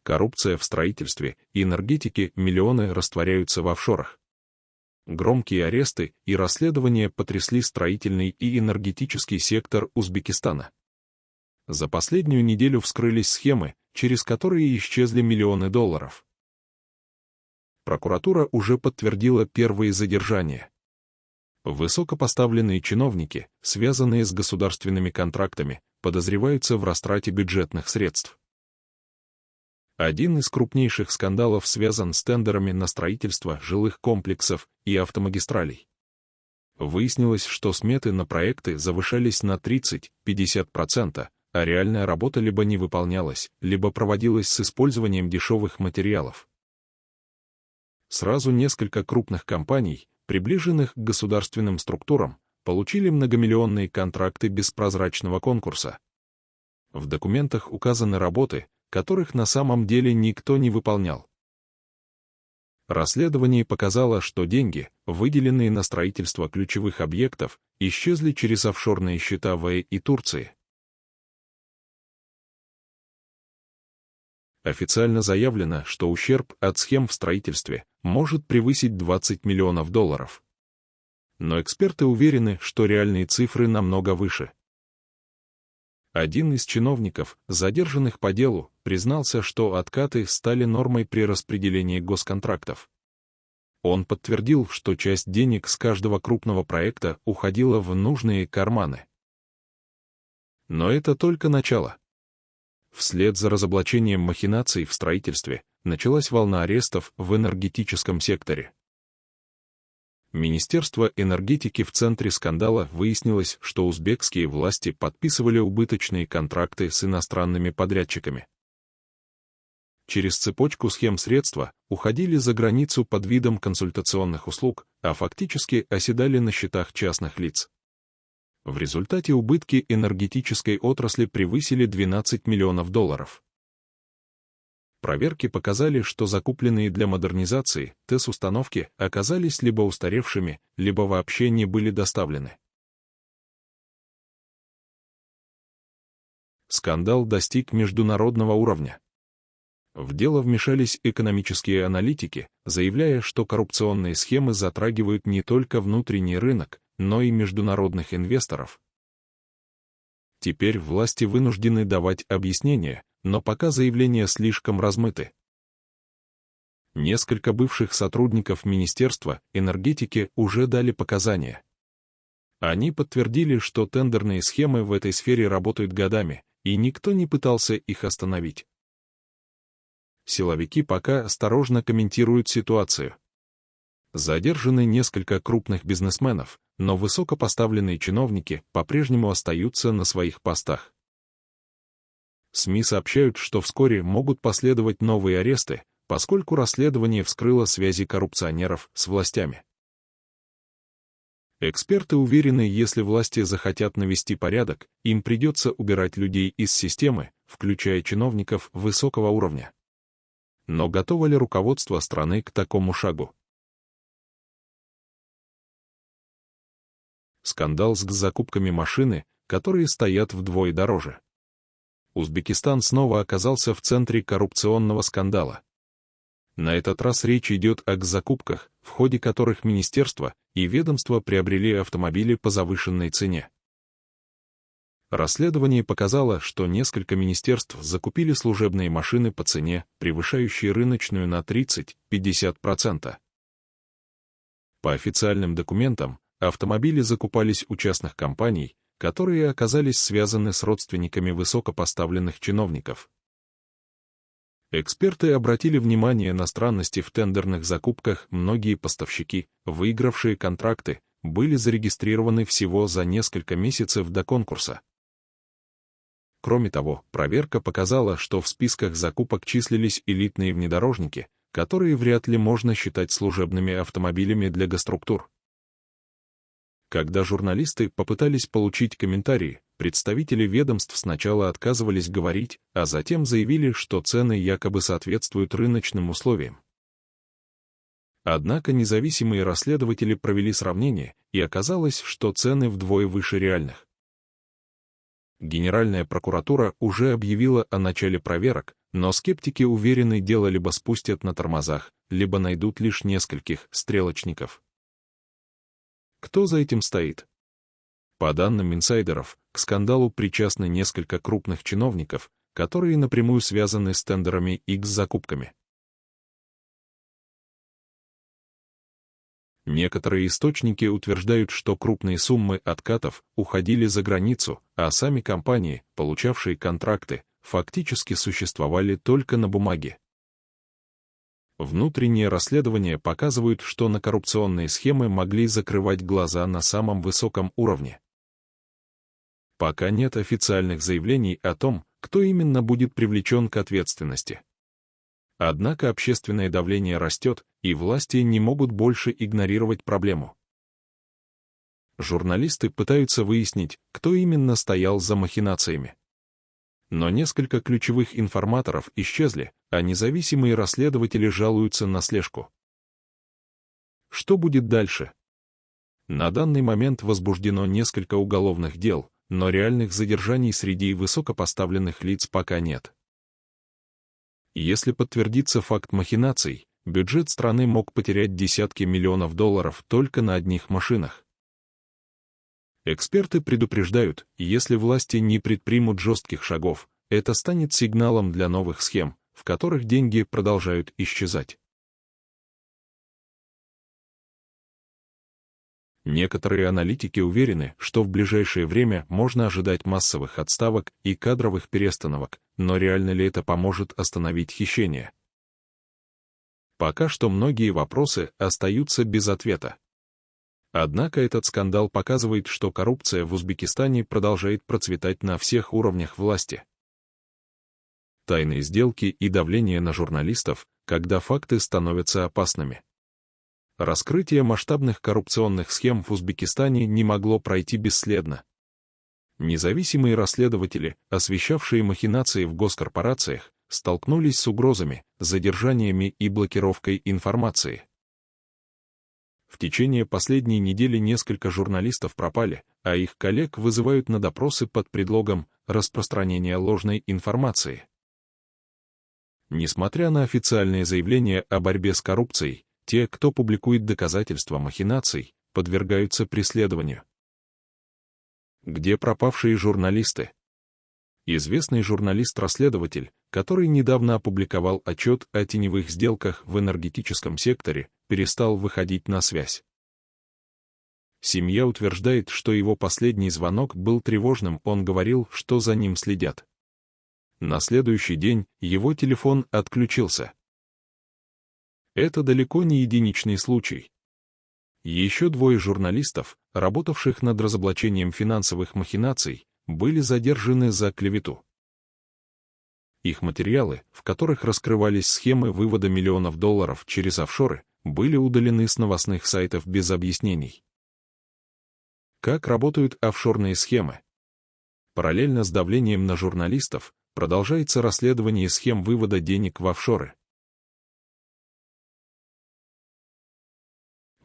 Коррупция в строительстве и энергетике, миллионы растворяются в офшорах. Громкие аресты и расследования потрясли строительный и энергетический сектор Узбекистана. За последнюю неделю вскрылись схемы, через которые исчезли миллионы долларов. Прокуратура уже подтвердила первые задержания. Высокопоставленные чиновники, связанные с государственными контрактами, подозреваются в растрате бюджетных средств. Один из крупнейших скандалов связан с тендерами на строительство жилых комплексов и автомагистралей. Выяснилось, что сметы на проекты завышались на 30–50%, а реальная работа либо не выполнялась, либо проводилась с использованием дешевых материалов. Сразу несколько крупных компаний, приближенных к государственным структурам, получили многомиллионные контракты без прозрачного конкурса. В документах указаны работы, которых на самом деле никто не выполнял. Расследование показало, что деньги, выделенные на строительство ключевых объектов, исчезли через офшорные счета в и Турции. Официально заявлено, что ущерб от схем в строительстве может превысить 20 миллионов долларов. Но эксперты уверены, что реальные цифры намного выше. Один из чиновников, задержанных по делу, признался, что откаты стали нормой при распределении госконтрактов. Он подтвердил, что часть денег с каждого крупного проекта уходила в нужные карманы. Но это только начало. Вслед за разоблачением махинаций в строительстве началась волна арестов в энергетическом секторе. Министерство энергетики в центре скандала выяснилось, что узбекские власти подписывали убыточные контракты с иностранными подрядчиками. Через цепочку схем средства уходили за границу под видом консультационных услуг, а фактически оседали на счетах частных лиц. В результате убытки энергетической отрасли превысили 12 миллионов долларов. Проверки показали, что закупленные для модернизации ТЭС-установки оказались либо устаревшими, либо вообще не были доставлены. Скандал достиг международного уровня. В дело вмешались экономические аналитики, заявляя, что коррупционные схемы затрагивают не только внутренний рынок, но и международных инвесторов. Теперь власти вынуждены давать объяснения, но пока заявления слишком размыты. Несколько бывших сотрудников Министерства энергетики уже дали показания. Они подтвердили, что тендерные схемы в этой сфере работают годами, и никто не пытался их остановить. Силовики пока осторожно комментируют ситуацию. Задержаны несколько крупных бизнесменов, но высокопоставленные чиновники по-прежнему остаются на своих постах. СМИ сообщают, что вскоре могут последовать новые аресты, поскольку расследование вскрыло связи коррупционеров с властями. Эксперты уверены, если власти захотят навести порядок, им придется убирать людей из системы, включая чиновников высокого уровня. Но готово ли руководство страны к такому шагу? Скандал с закупками машины, которые стоят вдвое дороже. Узбекистан снова оказался в центре коррупционного скандала. На этот раз речь идет о закупках, в ходе которых министерства и ведомства приобрели автомобили по завышенной цене. Расследование показало, что несколько министерств закупили служебные машины по цене, превышающей рыночную на 30–50%. По официальным документам, автомобили закупались у частных компаний, которые оказались связаны с родственниками высокопоставленных чиновников. Эксперты обратили внимание на странности в тендерных закупках. Многие поставщики, выигравшие контракты, были зарегистрированы всего за несколько месяцев до конкурса. Кроме того, проверка показала, что в списках закупок числились элитные внедорожники, которые вряд ли можно считать служебными автомобилями для госструктур. Когда журналисты попытались получить комментарии, представители ведомств сначала отказывались говорить, а затем заявили, что цены якобы соответствуют рыночным условиям. Однако независимые расследователи провели сравнение, и оказалось, что цены вдвое выше реальных. Генеральная прокуратура уже объявила о начале проверок, Но скептики уверены, дело либо спустят на тормозах, либо найдут лишь нескольких стрелочников. Кто за этим стоит? По данным инсайдеров, к скандалу причастны несколько крупных чиновников, которые напрямую связаны с тендерами и с закупками. Некоторые источники утверждают, что крупные суммы откатов уходили за границу, а сами компании, получавшие контракты, фактически существовали только на бумаге. Внутренние расследования показывают, что на коррупционные схемы могли закрывать глаза на самом высоком уровне. Пока нет официальных заявлений о том, кто именно будет привлечен к ответственности. Однако общественное давление растет, и власти не могут больше игнорировать проблему. Журналисты пытаются выяснить, кто именно стоял за махинациями. Но несколько ключевых информаторов исчезли, а независимые расследователи жалуются на слежку. Что будет дальше? На данный момент возбуждено несколько уголовных дел, но реальных задержаний среди высокопоставленных лиц пока нет. Если подтвердится факт махинаций, бюджет страны мог потерять десятки миллионов долларов только на одних машинах. Эксперты предупреждают, если власти не предпримут жестких шагов, это станет сигналом для новых схем, в которых деньги продолжают исчезать. Некоторые аналитики уверены, что в ближайшее время можно ожидать массовых отставок и кадровых перестановок, но реально ли это поможет остановить хищение? Пока что многие вопросы остаются без ответа. Однако этот скандал показывает, что коррупция в Узбекистане продолжает процветать на всех уровнях власти. Тайные сделки и давление на журналистов, когда факты становятся опасными. Раскрытие масштабных коррупционных схем в Узбекистане не могло пройти бесследно. Независимые расследователи, освещавшие махинации в госкорпорациях, столкнулись с угрозами, задержаниями и блокировкой информации. В течение последней недели несколько журналистов пропали, а их коллег вызывают на допросы под предлогом распространения ложной информации. Несмотря на официальные заявления о борьбе с коррупцией, те, кто публикует доказательства махинаций, подвергаются преследованию. Где пропавшие журналисты? Известный журналист-расследователь, который недавно опубликовал отчет о теневых сделках в энергетическом секторе, перестал выходить на связь. Семья утверждает, что его последний звонок был тревожным, он говорил, что за ним следят. На следующий день его телефон отключился. Это далеко не единичный случай. Еще двое журналистов, работавших над разоблачением финансовых махинаций, были задержаны за клевету. Их материалы, в которых раскрывались схемы вывода миллионов долларов через офшоры, были удалены с новостных сайтов без объяснений. Как работают офшорные схемы? Параллельно с давлением на журналистов продолжается расследование схем вывода денег в офшоры.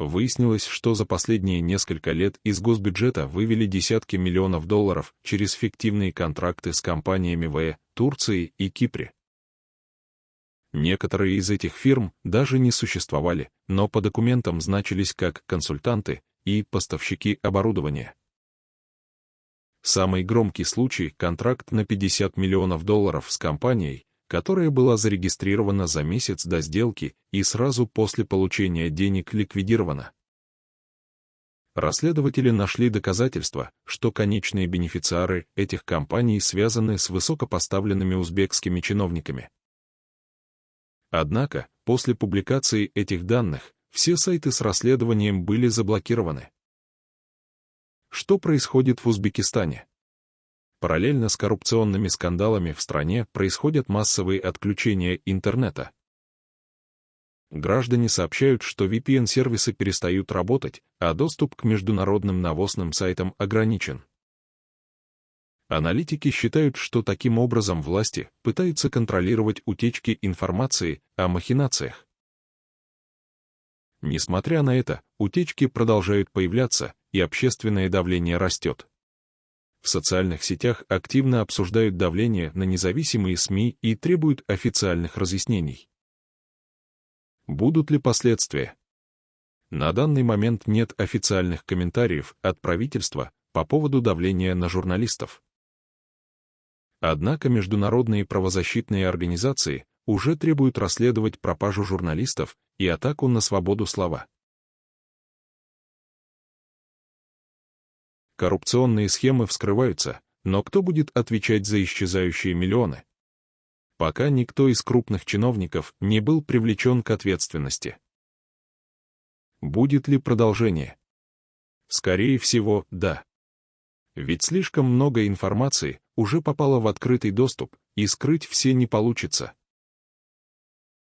Выяснилось, что за последние несколько лет из госбюджета вывели десятки миллионов долларов через фиктивные контракты с компаниями в Турции и Кипре. Некоторые из этих фирм даже не существовали, но по документам значились как консультанты и поставщики оборудования. Самый громкий случай — контракт на 50 миллионов долларов с компанией, которая была зарегистрирована за месяц до сделки и сразу после получения денег ликвидирована. Расследователи нашли доказательства, что конечные бенефициары этих компаний связаны с высокопоставленными узбекскими чиновниками. Однако, после публикации этих данных, все сайты с расследованием были заблокированы. Что происходит в Узбекистане? Параллельно с коррупционными скандалами в стране происходят массовые отключения интернета. Граждане сообщают, что VPN-сервисы перестают работать, а доступ к международным новостным сайтам ограничен. Аналитики считают, что таким образом власти пытаются контролировать утечки информации о махинациях. Несмотря на это, утечки продолжают появляться, и общественное давление растет. В социальных сетях активно обсуждают давление на независимые СМИ и требуют официальных разъяснений. Будут ли последствия? На данный момент нет официальных комментариев от правительства по поводу давления на журналистов. Однако международные правозащитные организации уже требуют расследовать пропажу журналистов и атаку на свободу слова. Коррупционные схемы вскрываются, но кто будет отвечать за исчезающие миллионы? Пока никто из крупных чиновников не был привлечен к ответственности. Будет ли продолжение? Скорее всего, да. Ведь слишком много информации уже попало в открытый доступ, и скрыть все не получится.